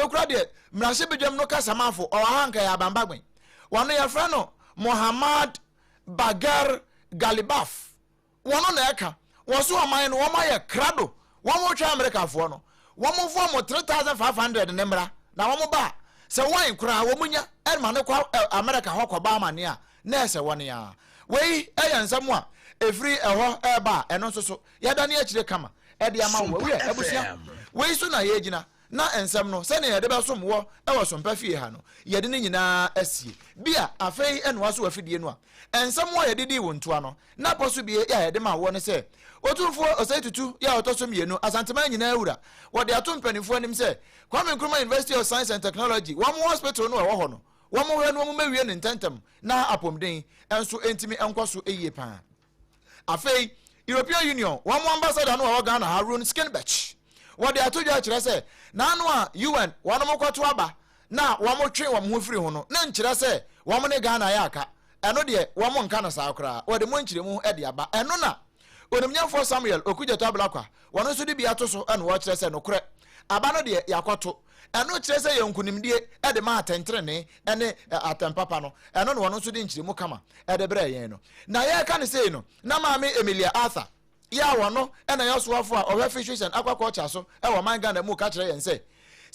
we kura de mrase bedwam no kasamafo o hanka ya bambagwen wono ya fra no Muhammad Bagar Galibaf wono na eka woso oman no womaye krado womo twa America fo no womo fo mo 3500 ne mra na womo ba se wan kura womunya elma ne kwa America hokoba amane a na ese wone ya wei eyansam a efri eho eba eno soso yada ne akire kama e de ama wo we ebusia wei so na ye gina na ensem no se ne ye de besom wo e wo sompa fie ha no ye de ne nyina asie bia afei eno aso afidie no a ensem wo ye de di wontoa no na poso bie ya ye de ma wo ne se otumfo osaitutu ya otoso mienu asantema nyina awura wo de atompanifo anim se Kwame Nkrumah University of Science and Technology wo mo hospital no wo ho no wo mo hwe no mo mawie ne ntentem na apomden enso entimi enkoso eye pa afei European Union wo mo ambassador no wo Ghana Harun Skinbech wo de atodwa kire se na no a UN wo no mokwato aba na wo mo twe wo mo firi ho no na nkire se wo mo ne Ghana ya aka eno de wo mo nka na sa akra wo de mo nkire mu e de aba eno na onimnyamfo Samuel Okujeto Ablakwa wono so de bia to so eno wo kire se no kore aba no de yakoto eno kire se yenkunimdie e de ma atentrene ene atempapa no eno no wono so de nkire mu kama e de bra yen no na ye ka ne sei no na maame Emilia Arthur ya wono ena ya soafo a ohwe fishes and aquaculture so e wo man Ghana mu ka kire yen se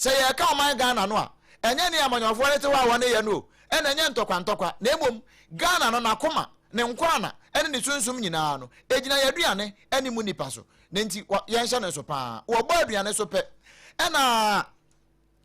ye ka man Ghana no a enye ne amanyofo ne te wa wone ye no ena enye ntokwa na emom Ghana no nakoma ne nkwana ene ne sunsum nyina no ejina yaduane ene mu nipa so ne nti ye nhya ne so pa wo ba aduane so pe ena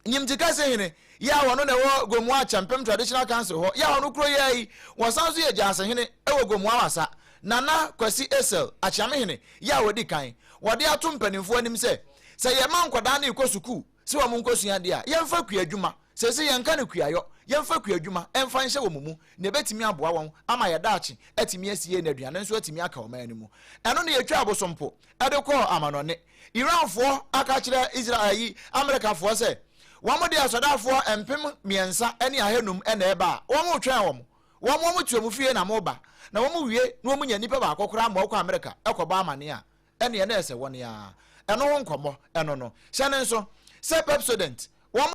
nyimtika se hene ya wono ne wo gomu a champem traditional council ho ya wono kro yai wo sanso ye jase hene e wo gomu awasa nana kwasi esel achiame hene ya wodi kan wodi atom panimfo anim se ye man kwada na ikosuku se wo munkosua de a ye mfa kuadwuma se ye nka ne kuayo ye mfa kuadwuma emfa nhye wo mumu ne betimi aboa won ama ye daachi atimi asie na aduane nso atimi aka o man mu eno ne yetwa abosompo ede ko amanone Iranfo aka kire Israel yi America fo se womo de asodafo empem miensa ene ahenum ene eba womo twen womo tuamu fie na moba na womo wie na womo nya nipa ba akokora ma okọ America ekoba amane a ene ye na ese won ya eno ho nkomo eno no hye ne nso se Pepsodent